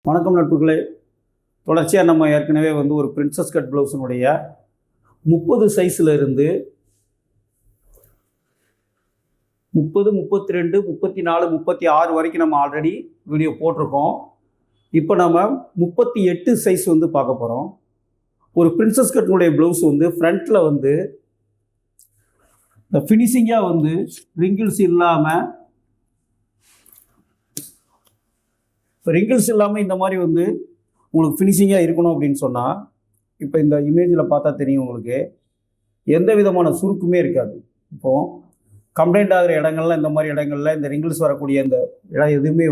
வணக்கம் நட்புகளே. தொடர்ச்சியாக நம்ம ஏற்கனவே ஒரு பிரின்சஸ் கட் ப்ளவுஸினுடைய 30 சைஸில் இருந்து 30, 32, 34, 36 வரைக்கும் நம்ம ஆல்ரெடி வீடியோ போட்டிருக்கோம். இப்போ நம்ம 38 சைஸ் பார்க்க போகிறோம். ஒரு பிரின்சஸ் கட்னுடைய ப்ளவுஸ் ஃப்ரண்ட்டில் இந்த ஃபினிஷிங்காக ரிங்கிள்ஸ் இல்லாமல் இந்த மாதிரி உங்களுக்கு ஃபினிஷிங்காக இருக்கணும் அப்படின்னு சொன்னால், இப்போ இந்த இமேஜில் பார்த்தா தெரியும் உங்களுக்கு, எந்த விதமான சுருக்குமே இருக்காது. இப்போது கம்ப்ளைண்ட் ஆகிற இடங்கள்ல இந்த மாதிரி இடங்கள்ல இந்த ரிங்கிள்ஸ் வரக்கூடிய இந்த இடம் எதுவுமே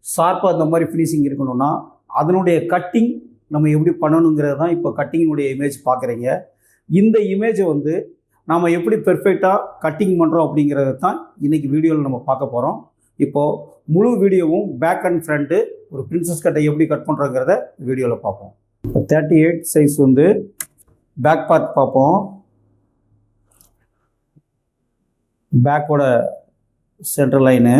ஷார்ப்பாக இந்த மாதிரி ஃபினிஷிங் இருக்கணும்னா அதனுடைய கட்டிங் நம்ம எப்படி பண்ணணுங்கிறது தான் இப்போ கட்டிங்கினுடைய இமேஜ் பார்க்குறீங்க. இந்த இமேஜை நாம் எப்படி பெர்ஃபெக்டாக கட்டிங் பண்ணுறோம் அப்படிங்கிறத தான் இன்றைக்கி வீடியோவில் நம்ம பார்க்க போகிறோம். இப்போது முழு வீடியோவும் பேக் அண்ட் ஃப்ரண்ட்டு ஒரு பிரின்சஸ் கட்டை எப்படி கட் பண்ணுறோங்கிறத வீடியோவில் பார்ப்போம். 38 சைஸ் பேக் பார்ட் பார்ப்போம். பேக்கோட centre line,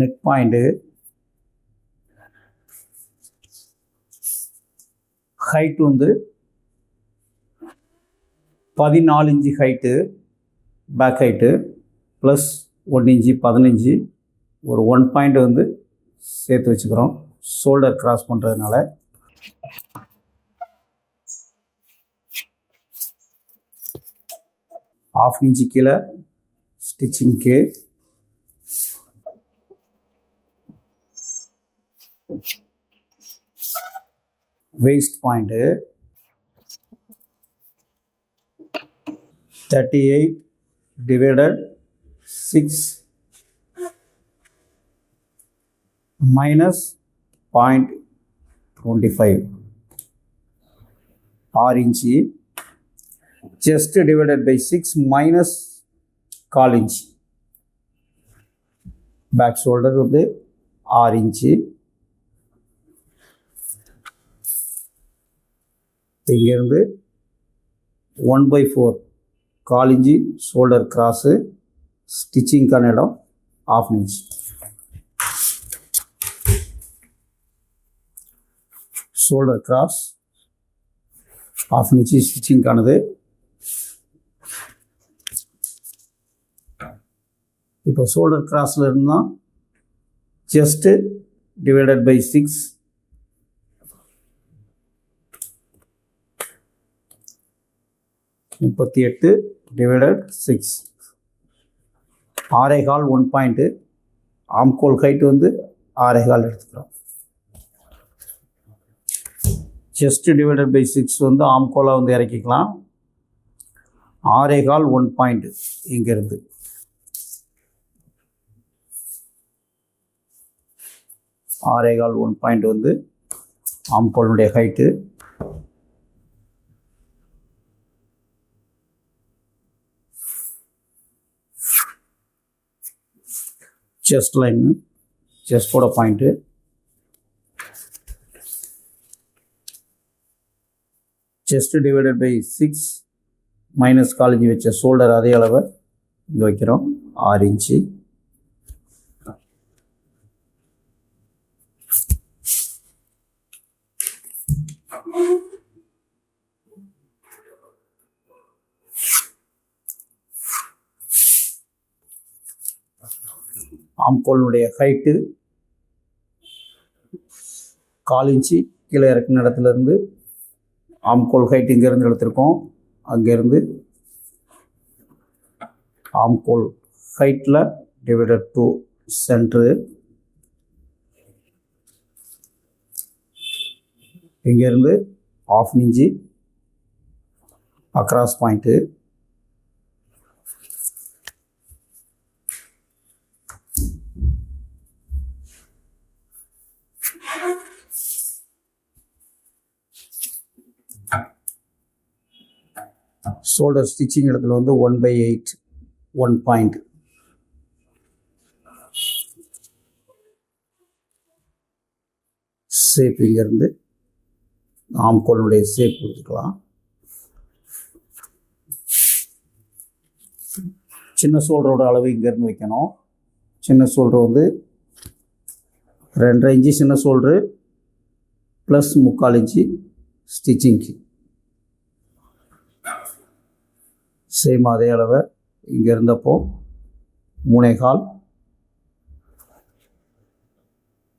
neck point, height 14 inch height, back height plus 1 inch 15, ஒரு 1 பாயிண்ட் சேர்த்து வச்சுக்கிறோம் ஷோல்டர் கிராஸ் பண்ணுறதுனால. ½ இன்ச்சு கீழே ஸ்டிச்சிங்க்கு, waist point 38 divided 6 minus 0.25 6 inch. Chest divided by 6 minus 1/4 inch. Back shoulder 6 inch. இங்கேருந்து 1/4 1/4 inch shoulder cross, ஸ்டிச்சிங்கான இடம் ½ inch. Shoulder cross ½ inch ஸ்டிச்சிங்கானது. இப்போ ஷோல்டர் கிராஸில் இருந்தால் chest divided by 6 38 divided 6 6.25 1 point. ஆம்கோல் ஹைட் 6.25 எடுத்துக்கிறோம். செஸ்ட் டிவைடட் பை 6 ஆம்கோலாக இறக்கிக்கலாம். 6.25 1 பாயிண்ட் இங்கேருந்து. ஆறேகால் 1 பாயிண்ட் ஆம்கோலுடைய ஹைட்டு. செஸ்ட் லைன், செஸ்டோட point. Chest divided by 6 minus 1/4 inch வச்ச ஷோல்டர் அதே அளவை இங்கே வைக்கிறோம் 6 இன்ச்சு. ஆம்கோலுடைய ஹைட்டு 1/4 இன்ச்சு கீழே இறக்குன இடத்துலேருந்து ஆம்கோல் ஹைட் இங்கேருந்து எடுத்திருக்கோம். அங்கேருந்து ஆம்கோல் ஹைட்டில் டிவைடட் 2 சென்ட்ரு. இங்கேருந்து ½ inch across point. Shoulder stitching இடத்துல 1/8 1 பாயிண்ட். ஷேப் இங்கேருந்து ஆம்கோலுடைய ஷேப் கொடுத்துக்கலாம். சின்ன ஷோல்டரோட அளவு இங்கேருந்து வைக்கணும். சின்ன ஷோல்டர் வந்து 2.5 இன்ச்சு சின்ன ஷோல்டரு ப்ளஸ் 3/4 இன்ச்சு ஸ்டிச்சிங்க்கு. சேம் அதே அளவை இங்கே இருந்தப்போ 3.25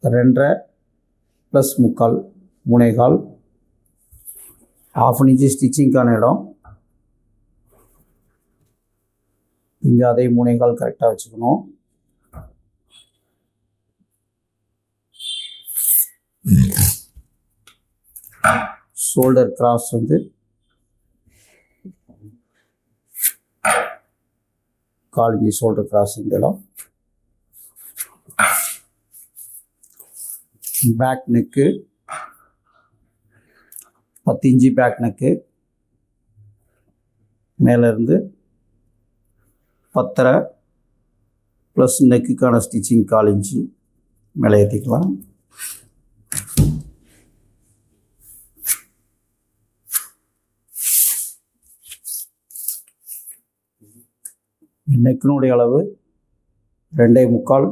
2.5 ப்ளஸ் 3/4 3.25 1/2 இன்ச்சு ஸ்டிச்சிங்க்கான இடம். இங்கே அதே 3.25 கரெக்டாக வச்சுக்கணும். ஷோல்டர் கிராஸ் வந்து கால்வி ஷோல்டர் கிராஸ் இந்த இடம். Back neck 10 inch back neck. மேலேருந்து 10.5 ப்ளஸ் நெக்குக்கான ஸ்டிச்சிங் 1/4 இன்ச்சு மேலே ஏற்றிக்கலாம். நெக்கினுடைய அளவு 2.25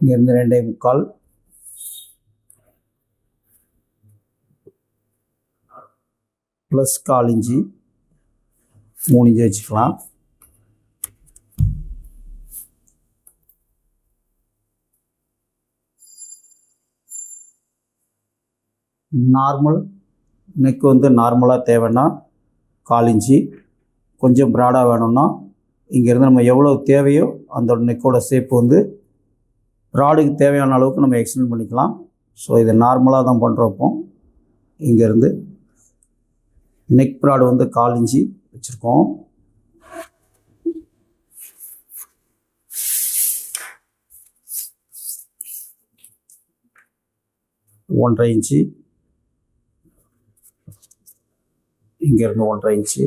இங்கேருந்து 2.25 ப்ளஸ் 1/4 இன்ச்சு 3 இன்ச்சு வச்சுக்கலாம். நார்மல் நெக் வந்து நார்மலாக தேவைன்னா 1/4 இன்ச்சு. கொஞ்சம் ப்ராடாக வேணும்னா இங்கேருந்து நம்ம எவ்வளோ தேவையோ அந்த நெக்கோட ஷேப் வந்து ப்ராடுக்கு தேவையான அளவுக்கு நம்ம எக்ஸ்டெண்ட் பண்ணிக்கலாம். ஸோ இது நார்மலாக தான் பண்ணுறப்போ இங்கேருந்து நெக் ப்ராடு வந்து 1/4 இன்ச்சு வச்சுருக்கோம். ஒன்றரை இன்ச்சு இங்கேருந்து 1.5 இன்ச்சு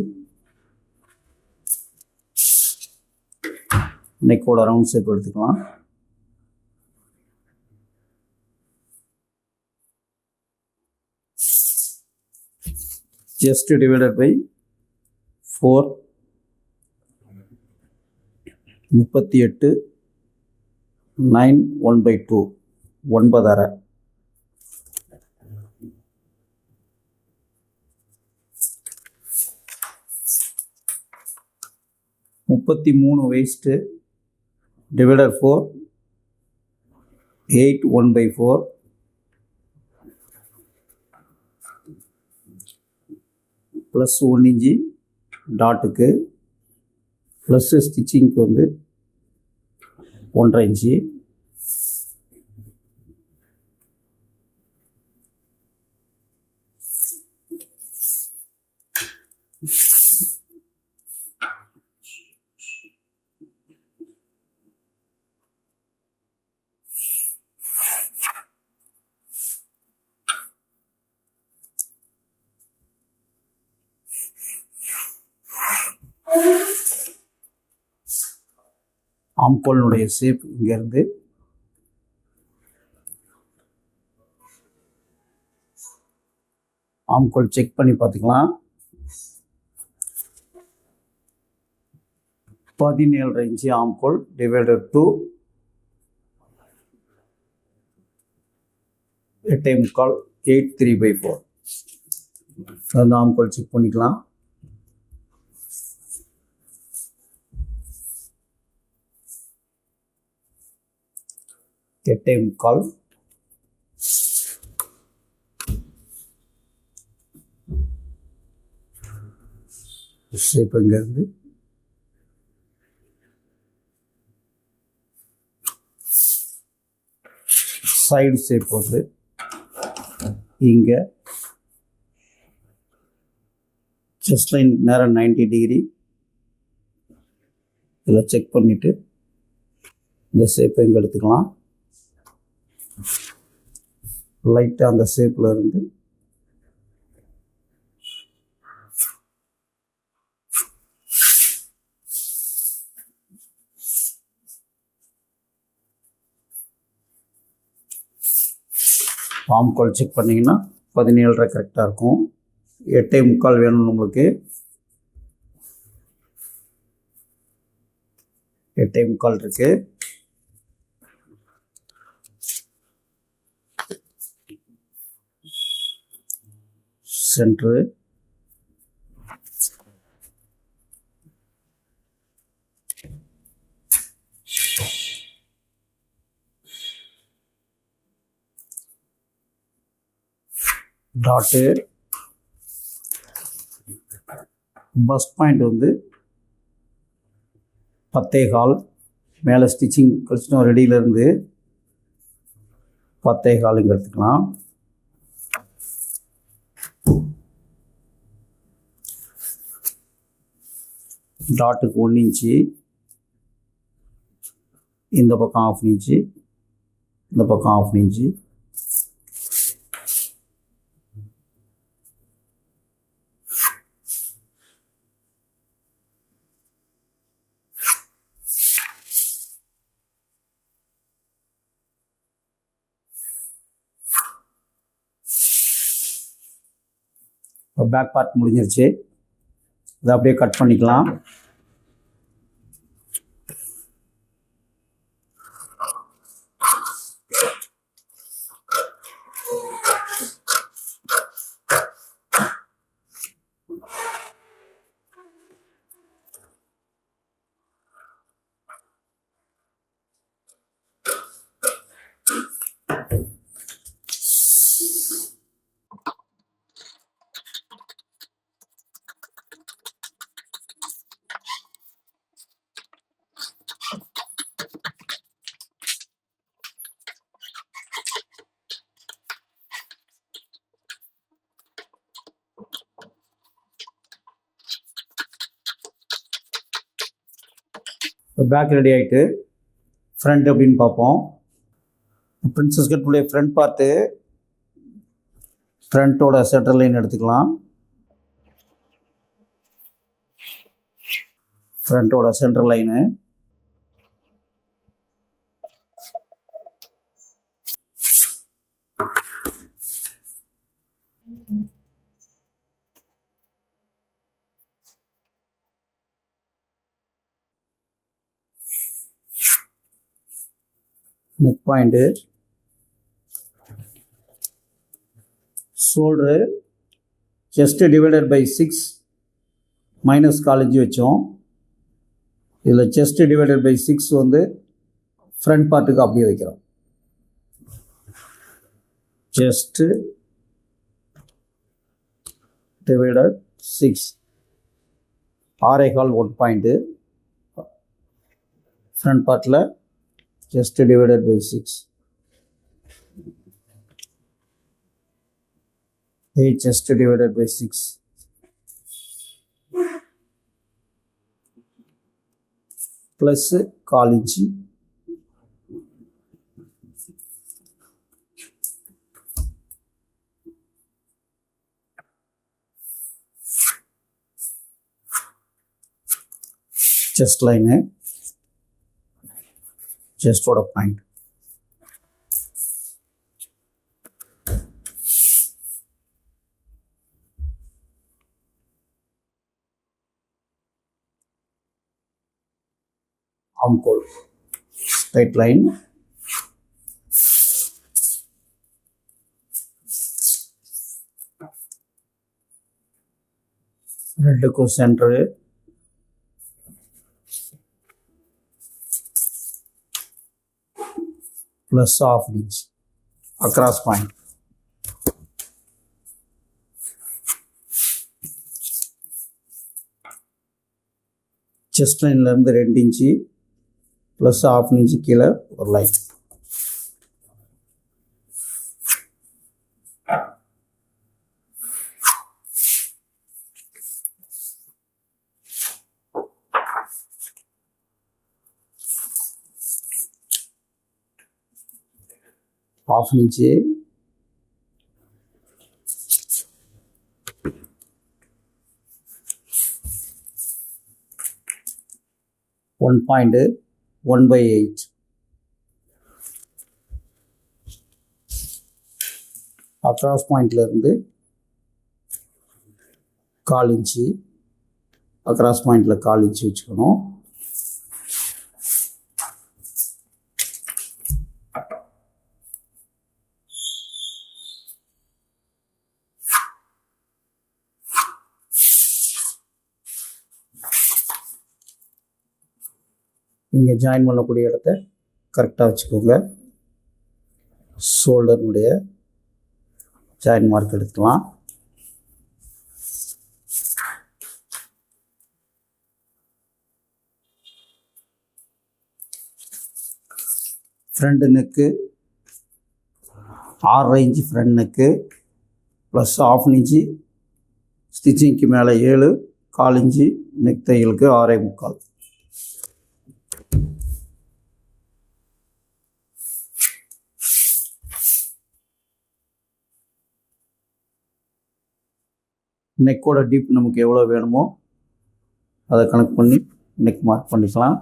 நெக்கோட ரவுண்ட் ஷேப் எடுத்துக்கலாம். just divided by 4 38 9 1/2 9.5 33 waist divided 4 8 1/4 plus 1 inch டாட்டுக்கு plus ஸ்டிச்சிங்க்கு வந்து 1.5 இன்ச்சு. ஆம்கோலினுடைய ஷேப் இங்கேருந்து ஆம்கோல் செக் பண்ணி பார்த்துக்கலாம். 17.5 இன்ச்சு ஆம்கோல் டிவைடட் டு 8.25 8 3/4 அந்த ஆம்கோல் செக் பண்ணிக்கலாம். எட்டே முக்கால் ஷேப் இங்கேருந்து சைடு ஷேப் வந்து இங்கே செஸ்ட் லைன் நேரம் 90 டிகிரி இதில் செக் பண்ணிவிட்டு இந்த ஷேப்பை இங்கே எடுத்துக்கலாம். லைட்டாக அந்த ஷேப்பில் இருந்து ஆம் கோல் செக் பண்ணிங்கன்னா 17.5 கரெக்டாக இருக்கும். 8:45 வேணும் நம்மளுக்கு. 8:45 இருக்குது. சென்ட்ரு டாட்டு பஸ்ட் பாயிண்ட் வந்து 10.15. மேலே ஸ்டிச்சிங் கழிச்சிட்டோம் ரெடியிலேருந்து 10.15 எடுத்துக்கலாம். டாட்டுக்கு 1 இன்ச்சு, இந்த பக்கம் 1/2 இன்ச்சு, இந்த பக்கம் 1/2 இன்ச்சு. பேக் பார்ட் முடிஞ்சிருச்சு. இதை அப்படியே கட் பண்ணிக்கலாம். பேக் ரெடி ஆகிட்டு ஃப்ரண்ட் அப்படின்னு பார்ப்போம். பிரின்சஸ் கட்டுடைய ஃப்ரண்ட் பார்த்து ஃப்ரண்ட்டோட சென்டர் லைன் எடுத்துக்கலாம். ஃப்ரண்ட்டோட centre line neck point, shoulder chest divided by 6 minus 1/4 inch வச்சோம். இதில் செஸ்ட் டிவைடட் பை 6 வந்து ஃப்ரண்ட் பார்ட்டுக்கு அப்படியே வைக்கிறோம். Chest divided 6 6.25 1 point. ஃப்ரண்ட் பார்ட்டில் just divided by 6. Just divided by 6 plus 1/4 inch. Chest line, chest ஓட பாயிண்ட். armhole straight line, ரெண்டுக்கு centre, plus 1/2 inch across point. Chest லைன்லேருந்து 2 இன்ச்சு ப்ளஸ் 1/2 இன்ச்சு கீழே ஒரு லைன். ½ இன்ச்சு, ஒன் பாயிண்ட் 1/8. அக்ராஸ் பாயிண்ட்லேருந்து 1/4 inch, across பாயிண்டில் 1/4 இன்ச்சு வச்சுக்கணும். இங்கே ஜாயின் பண்ணக்கூடிய இடத்த கரெக்டாக வச்சுக்கோங்க. ஷோல்டருடைய ஜாயின் மார்க் எடுத்துக்கலாம். Front neck 6.5 inch front neck plus 1/2 inch ஸ்டிச்சிங்க்கு மேலே 7, 1/4 இன்ச்சு நெக் தையலுக்கு 6.25. நெக்கோட டீப் நமக்கு எவ்வளோ வேணுமோ அதை கனெக்ட் பண்ணி நெக் மார்க் பண்ணிக்கலாம்.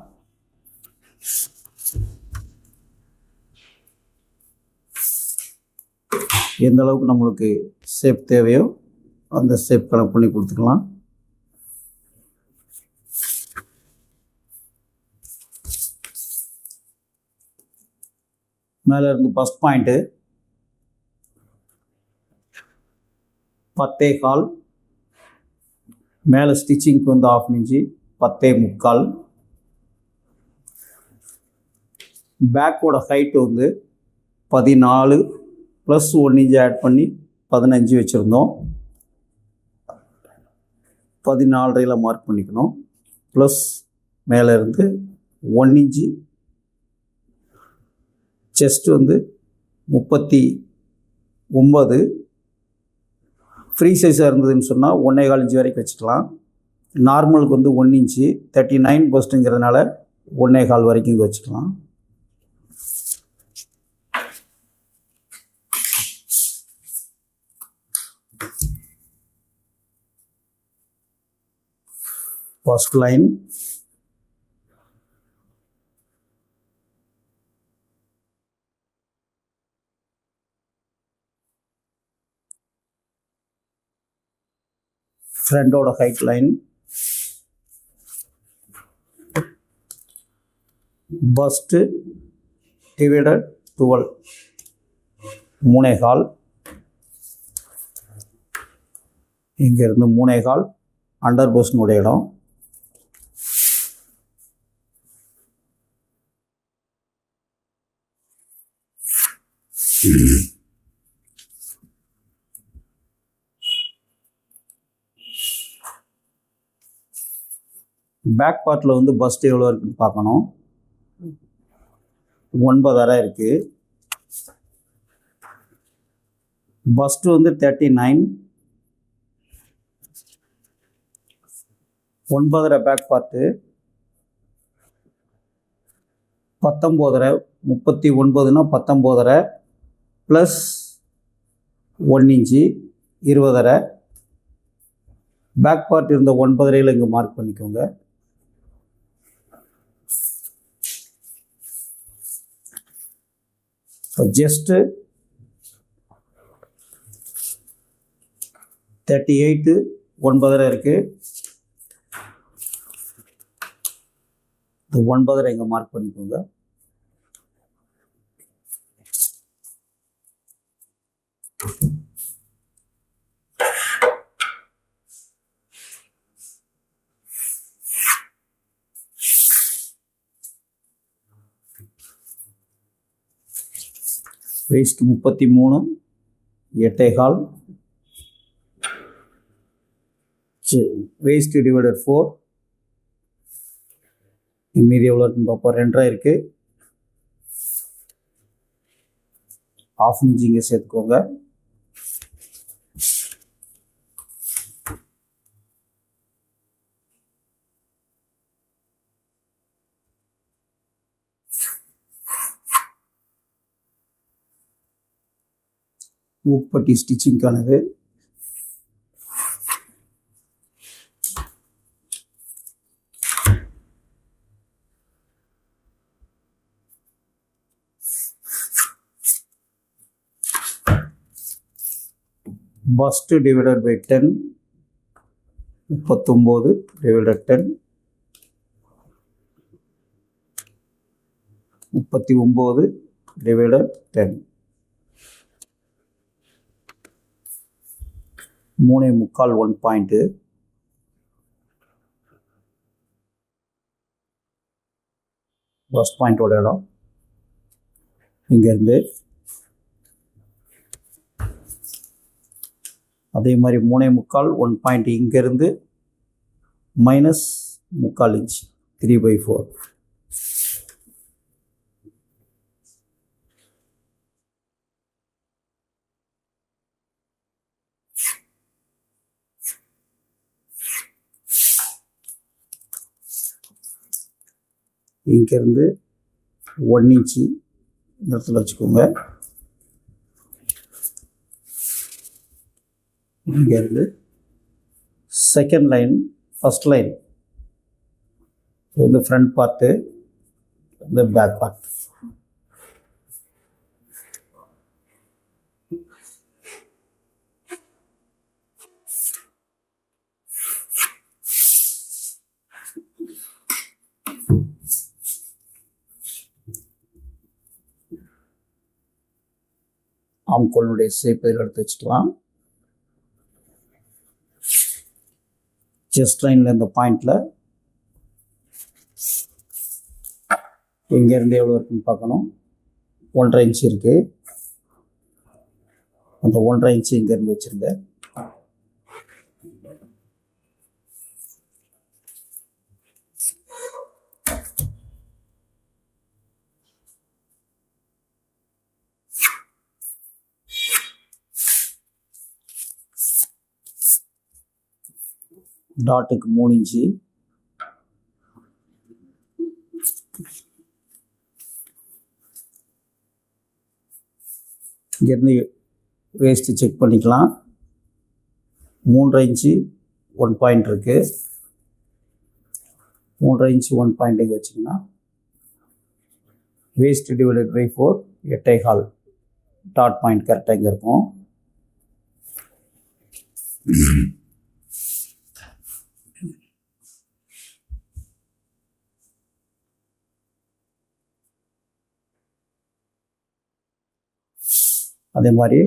எந்த அளவுக்கு நம்மளுக்கு ஷேப் தேவையோ அந்த ஷேப் கனெக்ட் பண்ணி கொடுத்துக்கலாம். மேலே இருந்து ஃபஸ்ட் பாயிண்ட்டு 10.25, மேலே ஸ்டிச்சிங்க்கு வந்து 1/2 இன்ச்சு 10.25. பேக்கோட ஹைட்டு வந்து 14 ப்ளஸ் 1 இன்ச்சு ஆட் பண்ணி 15 வச்சுருந்தோம். 14.5 மார்க் பண்ணிக்கணும். ப்ளஸ் மேலே இருந்து 1 இன்ச்சு செஸ்ட் வந்து 39. ஃப்ரீ சைஸாக இருந்ததுன்னு சொன்னால் 1.25 இன்ச்சு வரைக்கும் வச்சுக்கலாம். நார்மலுக்கு வந்து 1 இன்ச்சு 39 பஸ்ட்டுங்கிறதுனால 1.25 வரைக்கும் இங்கே வச்சுக்கலாம். ஃபர்ஸ்ட் லைன் ஃப்ரண்டோட ஹைட் லைன், பஸ்ட்டு டிவைடட் 12 3.25. இங்கேருந்து 3.25 அண்டர் பஸ்னுடைய இடம். பேக் பார்ட்டில் வந்து பஸ்ட் எவ்வளோ இருக்குன்னு பார்க்கணும். 9.5 இருக்குது. பஸ்ட்டு வந்து 39, 9.5 பேக் பார்ட்டு 19.5, 39னா 19.5 ப்ளஸ் 1 இன்ச்சு 20.5. பேக் பார்ட் இருந்த 9.5 இங்கே மார்க் பண்ணிக்கோங்க. ஜஸ்ட்டு 38 9.5 இருக்குது. இந்த 9.5 இங்கே மார்க் பண்ணிக்கோங்க. வெயிஸ்ட் 33 8.25. Waist divided 4. மீதி எவ்வளோ இருக்குன்னு பார்ப்போம். 2.5 இருக்குது. 1/2 இன்ச்சு இங்கே சேர்த்துக்கோங்க. ஊக்பட்டி ஸ்டிச்சிங்கானது. Bust divided by 10, 39 divided 10, 39 divided 10, 3.25 1 point, first பாயிண்டோட இடம் இங்கேருந்து அதே மாதிரி 3.25 1 பாயிண்ட் இங்கேருந்து -3/4 இன்ச் 3/4. இங்கேருந்து 1 இன்ச்சு இடத்துல வச்சுக்கோங்க. இங்கேருந்து செகண்ட் லைன், ஃபஸ்ட் லைன் வந்து ஃப்ரண்ட் பார்ட்டு, இந்த பேக் பார்ட். ஆம்கோலுடைய ஷேப் இதில் எடுத்து வச்சுக்கலாம். செஸ்ட் லைனில் இந்த பாயிண்டில் இங்கேருந்து எவ்வளோ இருக்குன்னு பார்க்கணும். 1.5 இன்ச்சு இருக்குது. அந்த 1.5 இன்ச்சு இங்கேருந்து வச்சுருங்க. டாட்டுக்கு 3 இன்ச்சு, இங்கேருந்து வேஸ்ட்டு செக் பண்ணிக்கலாம். 3.5 இன்ச்சு 1 பாயிண்ட் இருக்குது. 3.5 இன்ச்சு 1 பாயிண்ட் இங்கே வச்சிங்கன்னா waist divided by 4 8.25 dot point கரெக்டாக இங்கே இருக்கும். அதே மாதிரி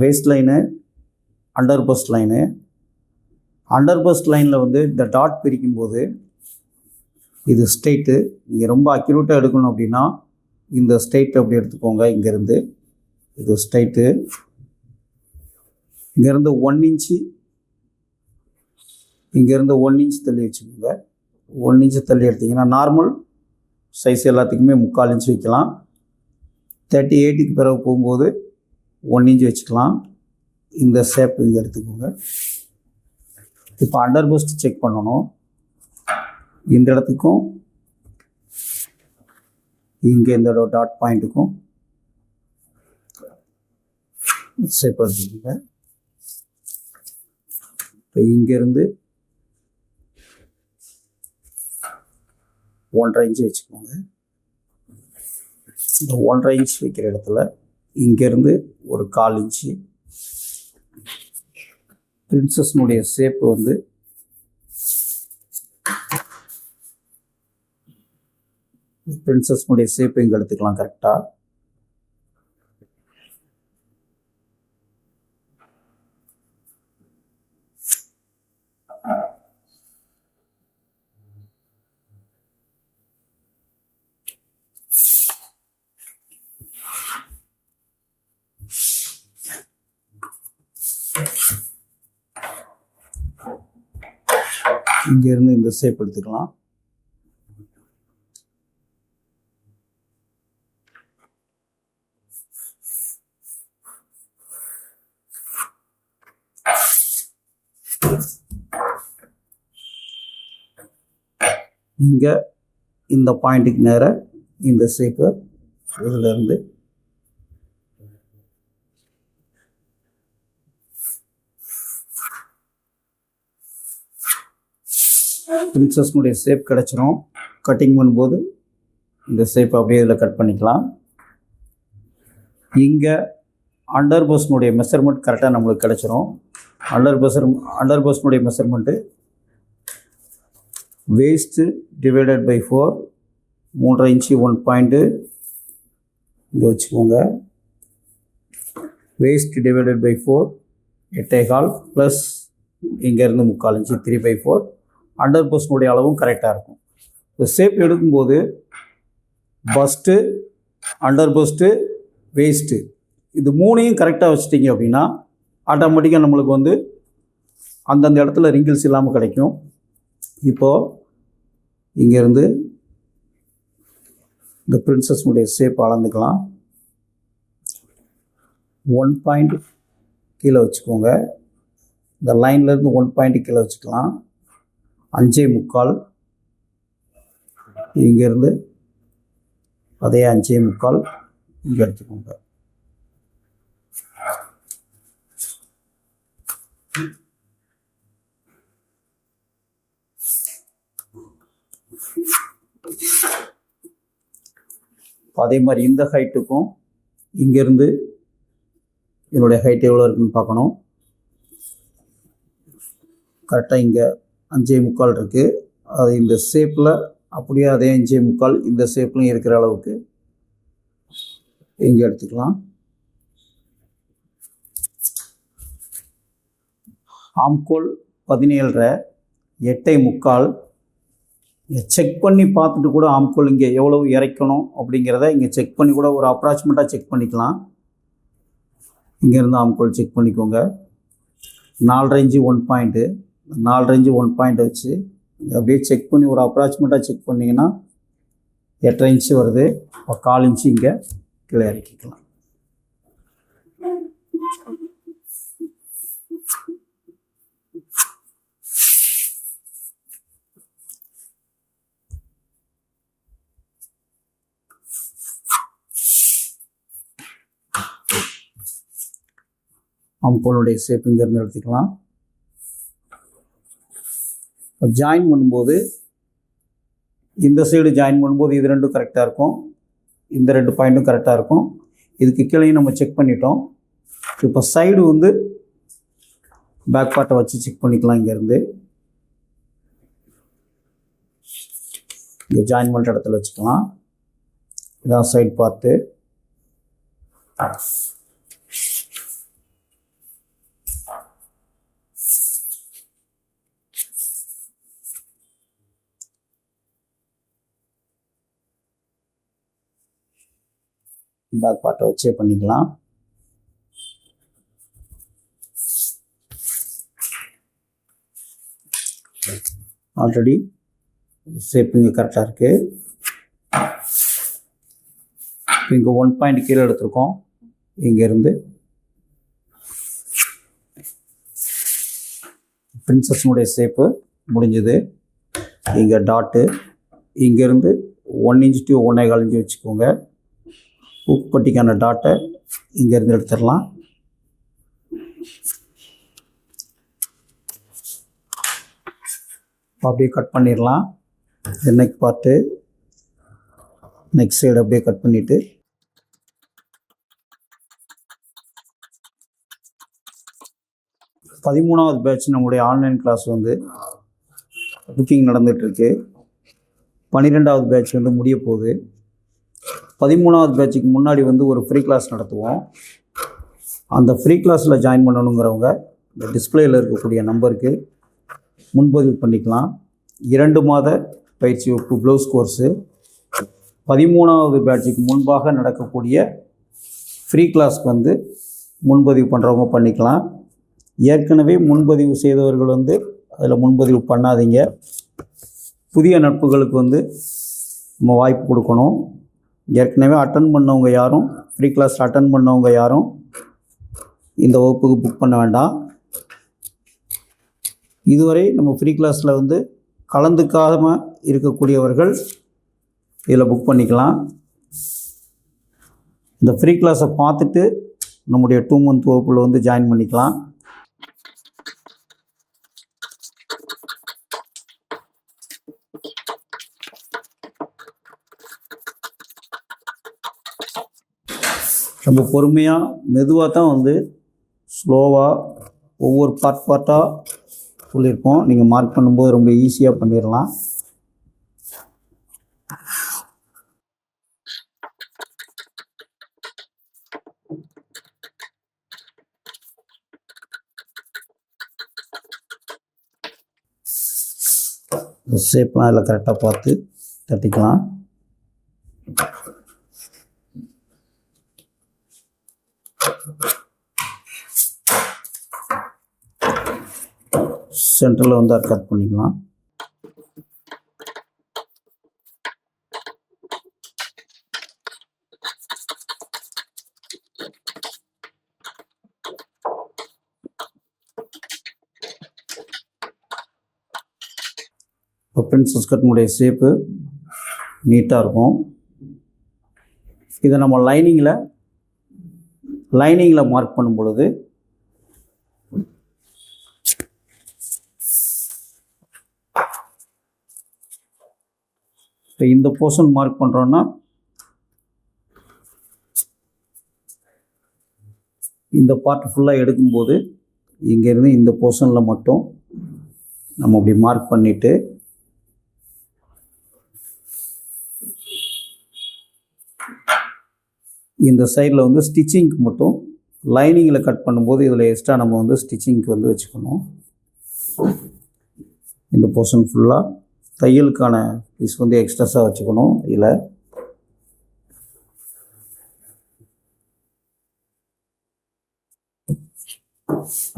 waist line, under bust line. Under bust லைனில் வந்து இந்த டாட் பிரிக்கும்போது இது ஸ்ட்ரெயிட்டு. நீங்கள் ரொம்ப அக்யூரேட்டாக எடுக்கணும் அப்படின்னா இந்த ஸ்ட்ரெயிட் அப்படி எடுத்துக்கோங்க. இங்கேருந்து இது ஸ்ட்ரெயிட்டு. இங்கேருந்து 1 இன்ச்சு, இங்கேருந்து 1 இன்ச் தள்ளி வச்சுக்கோங்க. 1 இன்ச்சு தள்ளி எடுத்திங்கன்னா நார்மல் சைஸ் எல்லாத்துக்குமே 3/4 இன்ச்சு வைக்கலாம். 38க்கு பிறகு போகும்போது 1 இன்ச் வச்சுக்கலாம். இந்த ஷேப் இங்கே எடுத்துக்கோங்க. இப்போ அண்டர் பஸ்ட் செக் பண்ணணும். இந்த இடத்துக்கும் இங்கே இந்த டாட் பாயிண்ட்டுக்கும் ஷேப் எடுத்துக்கோங்க. இப்போ இங்கேருந்து 1.5 இன்ச்சு வச்சுக்கோங்க. இந்த 1.5 இன்ச் வைக்கிற இடத்துல இங்கேருந்து ஒரு 1/4 இன்ச்சு. பிரின்சஸ்னுடைய ஷேப்பு வந்து பிரின்சஸ்னுடைய ஷேப்பு இங்கே எடுத்துக்கலாம் கரெக்டாக. இங்கேருந்து இந்த ஷேப் எடுத்துக்கலாம். இங்கே இந்த பாயிண்ட்டுக்கு நேராக இந்த ஷேப்பை இதிலிருந்து பிரின்சஸ்னுடைய ஷேப் கிடச்சிரும். கட்டிங் பண்ணும்போது இந்த ஷேப் அப்படியே இதில் கட் பண்ணிக்கலாம். இங்கே அண்டர் பஸ்னுடைய மெஷர்மெண்ட் கரெக்டாக நம்மளுக்கு கிடச்சிரும். அண்டர் பஸ்னுடைய measurement waist divided by 4, 3.5 inch 1 point இங்கே வச்சுக்கோங்க. வேஸ்ட் டிவைடட் பை 4 8.25 ப்ளஸ் இங்கேருந்து 3/4 இன்ச்சு 3/4. அண்டர் பஸ்னுடைய அளவும் கரெக்டாக இருக்கும். இந்த ஷேப் எடுக்கும்போது பஸ்ட்டு, அண்டர் பஸ்ட்டு, வேஸ்ட்டு இது மூணையும் கரெக்டாக வச்சுட்டிங்க அப்படின்னா ஆட்டோமேட்டிக்காக நம்மளுக்கு வந்து அந்தந்த இடத்துல ரிங்கிள்ஸ் இல்லாமல் கிடைக்கும். இப்போது இங்கேருந்து இந்த பிரின்சஸ்னுடைய ஷேப் அளந்துக்கலாம். 1 பாயிண்ட் கீழே வச்சுக்கோங்க. இந்த லைன்லேருந்து 1 பாயிண்ட் கீழே வச்சுக்கலாம். 5.25 இங்கேருந்து அதே 5.25 இங்கே எடுத்துக்கோங்க. அதே மாதிரி இந்த ஹைட்டுக்கும் இங்கேருந்து என்னுடைய ஹைட் எவ்வளோ இருக்குன்னு பார்க்கணும். கரெக்டாக இங்கே 5.25 இருக்குது. அது இந்த ஷேப்பில் அப்படியே அதே 5.25 இந்த ஷேப்லையும் இருக்கிற அளவுக்கு இங்கே எடுத்துக்கலாம். ஆம்கோல் 17.5, 8.25 செக் பண்ணி பார்த்துட்டு கூட ஆம்கோல் இங்கே எவ்வளவு இறைக்கணும் அப்படிங்கிறத இங்கே செக் பண்ணி கூட ஒரு அப்ராக்சிமேட்டாக செக் பண்ணிக்கலாம். இங்கேருந்து ஆம்கோல் செக் பண்ணிக்கோங்க. 4.5 இன்ச்சு 1 பாயிண்ட்டு, 4.5 இன்ச்சு 1 பாயிண்ட் வச்சு அப்படியே செக் பண்ணி ஒரு அப்ராக்சிமேட்டாக செக் பண்ணிங்கன்னா 8.5 இன்ச்சு வருது. இப்போ 1/4 இன்ச்சு இங்கே கீழே இறக்கிக்கலாம். ஆம்கோலுடைய ஷேப் இங்கேருந்து எடுத்துக்கலாம். ஜாயின் பண்ணும்போது இந்த சைடு ஜாயின் பண்ணும்போது இது ரெண்டும் கரெக்டாக இருக்கும், இந்த 2 பாயிண்ட்டும் கரெக்டாக இருக்கும். இதுக்கு கீழே நம்ம செக் பண்ணிட்டோம். இப்போ சைடு வந்து பேக் பார்ட்டை வச்சு செக் பண்ணிக்கலாம். இங்கேருந்து இங்கே ஜாயின் பண்ணுற இடத்துல வச்சுக்கலாம். இதான் சைடு பார்ட்டு. பேக் பார்ட்டை வச்சே பண்ணிக்கலாம். ஆல்ரெடி ஷேப் இங்கே கரெக்டாக இருக்குது. இங்கே 1 பாயிண்ட் கீழே எடுத்துருக்கோம். இங்கேருந்து பிரின்சஸ்னுடைய ஷேப்பு முடிஞ்சது. இங்கே டாட்டு இங்கேருந்து 1 இன்ச் to 1.25 இன்ச்சு வச்சுக்கோங்க. உப்பட்டிக்கான டாட்டை இங்கேருந்து எடுத்துடலாம். அப்படியே கட் பண்ணிடலாம். நெக் பார்ட்டு, நெக் சைடு அப்படியே கட் பண்ணிவிட்டு பதிமூணாவது பேட்ச் நம்முடைய ஆன்லைன் கிளாஸ் வந்து புக்கிங் நடந்துகிட்ருக்கு. 12வது பேட்ச் வந்து முடிய போகுது. 13வது பேட்சுக்கு முன்னாடி வந்து ஒரு ஃப்ரீ கிளாஸ் நடத்துவோம். அந்த ஃப்ரீ கிளாஸில் ஜாயின் பண்ணணுங்கிறவங்க இந்த டிஸ்பிளேயில் இருக்கக்கூடிய நம்பருக்கு முன்பதிவு பண்ணிக்கலாம். 2 மாத பயிற்சி வகுப்பு ப்ளவுஸ் கோர்ஸு 13வது பேட்சுக்கு முன்பாக நடக்கக்கூடிய ஃப்ரீ கிளாஸ்க்கு வந்து முன்பதிவு பண்ணுறவங்க பண்ணிக்கலாம். ஏற்கனவே முன்பதிவு செய்தவர்கள் வந்து அதில் முன்பதிவு பண்ணாதீங்க. புதிய நட்புகளுக்கு வந்து நம்ம வாய்ப்பு கொடுக்கணும். ஏற்கனவே அட்டன் பண்ணவங்க யாரும், ஃப்ரீ கிளாஸ் அட்டன் பண்ணவங்க யாரும் இந்த வகுப்புக்கு புக் பண்ண வேண்டாம். இதுவரை நம்ம ஃப்ரீ கிளாஸில் வந்து கலந்துக்காமல் இருக்கக்கூடியவர்கள் இதில் புக் பண்ணிக்கலாம். இந்த ஃப்ரீ கிளாஸை பார்த்துட்டு நம்முடைய 2 மந்த் வகுப்பில் வந்து ஜாயின் பண்ணிக்கலாம். ரொம்ப பொறுமையாக மெதுவாக தான் வந்து ஸ்லோவாக ஒவ்வொரு பார்ட்டாக சொல்லியிருப்போம். நீங்கள் மார்க் பண்ணும்போது ரொம்ப ஈஸியாக பண்ணிடலாம். ஷேப்லாம் இதில் கரெக்டாக பார்த்து தட்டிக்கலாம். சென்டரில் வந்து அதை கட் பண்ணிக்கலாம். இப்போ பிரின்சஸ் கட்டினுடைய ஷேப்பு நீட்டாக இருக்கும். இதை நம்ம லைனிங்கில் மார்க் பண்ணும் பொழுது இப்போ இந்த போர்ஷன் மார்க் பண்ணுறோன்னா இந்த பார்ட் ஃபுல்லாக எடுக்கும்போது இங்கேருந்து இந்த போர்ஷனில் மட்டும் நம்ம அப்படி மார்க் பண்ணிவிட்டு இந்த சைடில் வந்து ஸ்டிச்சிங்க்கு மட்டும் லைனிங்கில் கட் பண்ணும்போது இதில் எக்ஸ்ட்ரா நம்ம வந்து ஸ்டிச்சிங்க்கு வந்து வச்சுக்கணும். இந்த போர்ஷன் ஃபுல்லாக தையலுக்கான பீஸ் வந்து எக்ஸ்ட்ராஸாக வச்சுக்கணும். இதில்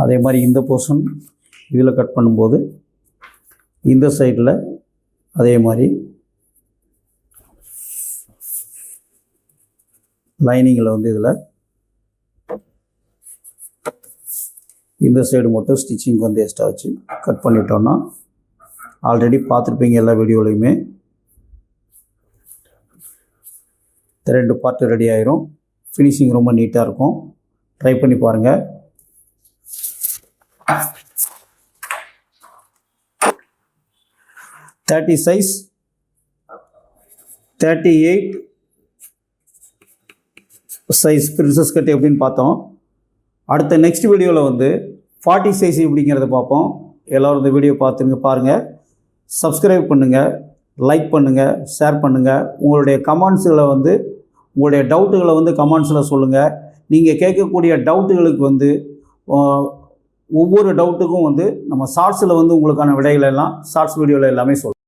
அதே மாதிரி இந்த போர்ஷன் இதில் கட் பண்ணும்போது இந்த சைடில் அதே மாதிரி லைனிங்கில் வந்து இதில் இந்த சைடு மட்டும் ஸ்டிச்சிங் வந்து எக்ஸ்ட்ரா வச்சு கட் பண்ணிட்டோன்னா ஆல்ரெடி பார்த்துருப்பீங்க எல்லா வீடியோலையுமே. ரெண்டு பார்ட்டு ரெடி ஆயிரும். ஃபினிஷிங் ரொம்ப நீட்டாக இருக்கும். ட்ரை பண்ணி பாருங்கள். Thirty size 38 size princess cut எப்படின்னு பார்த்தோம். அடுத்த நெக்ஸ்ட் வீடியோவில் வந்து 40 சைஸ் எப்படிங்கிறத பார்ப்போம். எல்லோரும் இந்த வீடியோ பாருங்கள். சப்ஸ்கிரைப் பண்ணுங்கள், லைக் பண்ணுங்கள், ஷேர் பண்ணுங்கள். உங்களுடைய கமெண்ட்ஸில் வந்து உங்களுடைய டவுட்டுகளை வந்து கமெண்ட்ஸில் சொல்லுங்கள். நீங்கள் கேட்கக்கூடிய டவுட்டுகளுக்கு வந்து ஒவ்வொரு டவுட்டுக்கும் வந்து நம்ம ஷார்ட்ஸில் வந்து உங்களுக்கான விடைகள் எல்லாம் ஷார்ட்ஸ் வீடியோவில் எல்லாமே சொல்லுங்கள்.